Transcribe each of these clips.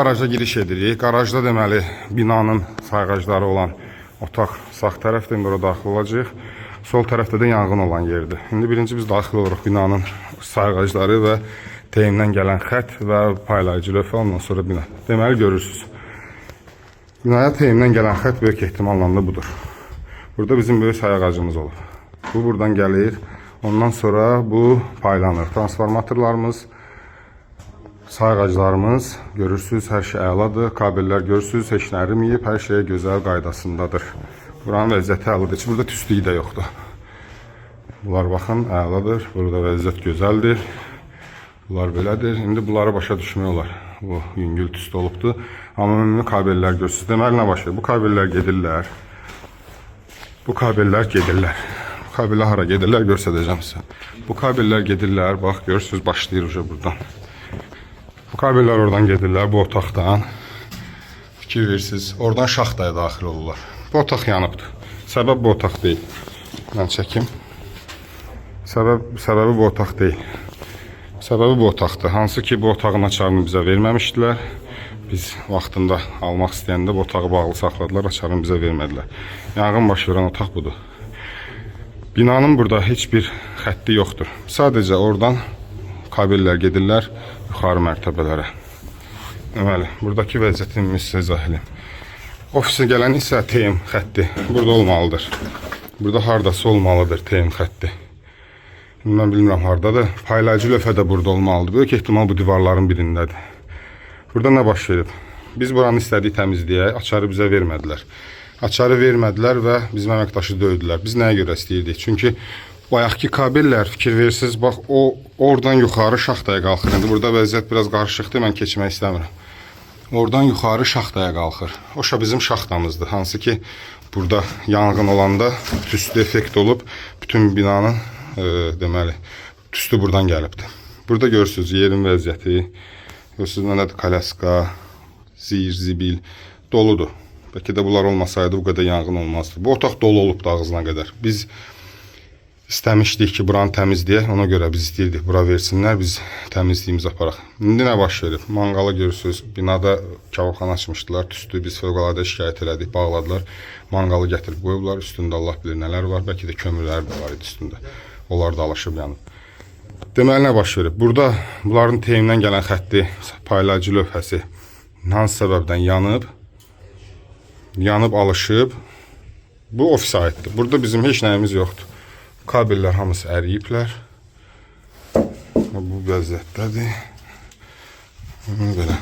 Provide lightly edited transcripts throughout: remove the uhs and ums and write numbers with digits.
Qaraja giriş edirik. Qarajda deməli binanın sayğacları olan otaq sağ tərəfdə, indi ora daxil olacaq. Sol tərəfdə də yanğın olan yerdir. İndi birinci biz daxil oluruq binanın sayğacları və teyimdən gələn xət və paylayıcı lövhə, ondan sonra bina. Deməli görürsünüz. Binaya teyimdən gələn xət böyük ehtimalla da budur. Burada bizim böyük sayğacımız olub. Bu buradan gəlir. Ondan sonra bu paylanır. Transformatorlarımız, sayğaclarımız, görürsünüz, hər şey əladır. Kabellər görürsünüz, heç nə əriməyib, hər şey gözəl qaydasındadır. Buranın vəziyyəti əladır. Burada tüstüyü də yoxdur. Bunlar baxın, əladır. Burada vəziyyət gözəldir. Bunlar belədir. İndi bunları başa düşmək olar. Bu yüngül tüstü olubdur. Amma ümumi kabellər görürsünüz. Deməli nə başlayır? Bu kabellər gedirlər. Bu kabellər gedirlər. Bu kabellər hara gedirlər göstərəcəm sizə. Bu kabellər gedirlər. Bax, görürsünüz, başlayır uca buradan. Bu kabellər oradan gedirlər, bu otaqdan. Fikir verirsiniz, oradan şaxtaya daxil olurlar. Bu otaq yanıbdır. Səbəb bu otaq deyil. Mən çəkim. Səbəbi bu otaq deyil. Səbəbi bu otaqdır. Hansı ki, bu otağın açarını bizə verməmişdilər. Biz vaxtında almaq istəyəndə bu otağı bağlı saxladılar, açarını bizə vermədilər. Yanğın baş verən otaq budur. Binanın burada heç bir xətti yoxdur. Sadəcə oradan kabellər gedirlər yuxarı mərtəbələrə. Deməli, buradakı vəziyyətimi sizə izah edeyim. Ofisə gələn isə teyim xətti burada olmalıdır. Burada hardası olmalıdır teyim xətti. Mən bilmirəm hardadır. Paylayıcı lövhə də burada olmalıdır. Böyük ehtimal bu divarların birindədir. Burada nə baş verib? Biz buranı istədik təmizləyək, açarı bizə vermədilər. Açarı vermədilər və bizim əməkdaşı döydülər. Biz nəyə görə istəyirdik? Çünki bayaqki kabellər, fikir verirsiniz, bax, o oradan yuxarı şaxtaya qalxır. İndi burada vəziyyət biraz qarışıqdır, mən keçmək istəmirəm. Oradan yuxarı şaxtaya qalxır. O bizim şaxtamızdır. Hansı ki, burada yanğın olanda tüstü effekt olub, bütün binanın, deməli, tüstü buradan gəlibdir. Burada görürsünüz, yerin vəziyyəti, görürsünüz, nədir, kalaska, zir, zibil, doludur. Bəlkə də bunlar olmasaydı, bu qədər yanğın olmazdı. Bu otaq dolu olub da ağzına qədər. Biz İstəmişdik ki, buranı təmizləyək, ona görə biz istəyirdik, bura versinlər, biz təmizliyimizi aparaq. İndi nə baş verib? Manqalı görürsünüz, binada kababxana açmışdılar, tüstü, biz fövqəladə şikayət elədik, bağladılar. Manqalı gətirib qoyublar, üstündə Allah bilir nələr var, bəlkə də kömürlər də var idi üstündə. Onlar da alışıb yanıb. Deməli, nə baş verib? Burada bunların teyimdən gələn xətti, paylayıcı lövhəsi hansı səbəbdən yanıb, alışıb. Bu ofisə aiddir. Burada bizim heç nəyimiz yoxdur. Kabellər hamısı əriyiblər. Bu vəziyyətdədir. Belə.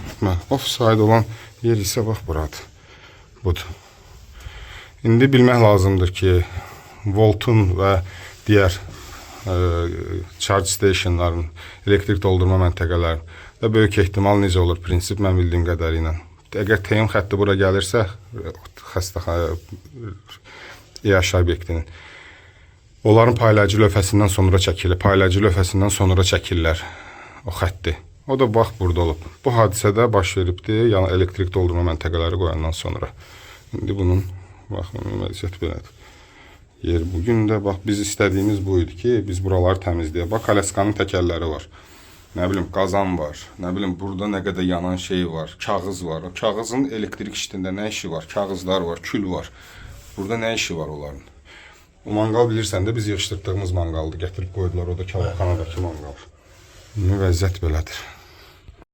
Ofisə aid olan yer isə bax buradır. Budur. İndi bilmək lazımdır ki, voltun və digər charge stationların, elektrik doldurma məntəqələrin və böyük ehtimal necə olur prinsip, mən bildiyim qədərilə. Əgər teyim xətti bura gəlirsə, xəstəxana, yaşayış obyektinin, onların paylayıcı lövhəsindən sonra çəkilir. Paylayıcı lövhəsindən sonra çəkirlər o xətti. O da bax burada olub. Bu hadisədə baş veribdir, yəni elektrik doldurma məntəqələri qoyandan sonra. İndi bunun, bax, vəziyyət belədir. Yer bugün də, bax, biz istədiyimiz bu idi ki, biz buraları təmizləyək. Bax, kalaskanın təkərləri var. Nə bilim, qazan var. Nə bilim, burada nə qədər yanan şey var. Kağız var. O kağızın elektrik işində nə işi var? Kağızlar var, kül var. Burada nə işi var onların? O manqal bilirsən də biz yığışdırdığımız manqaldır. Gətirib qoydular, o da kababxanadakı manqal. Vəziyyət belədir.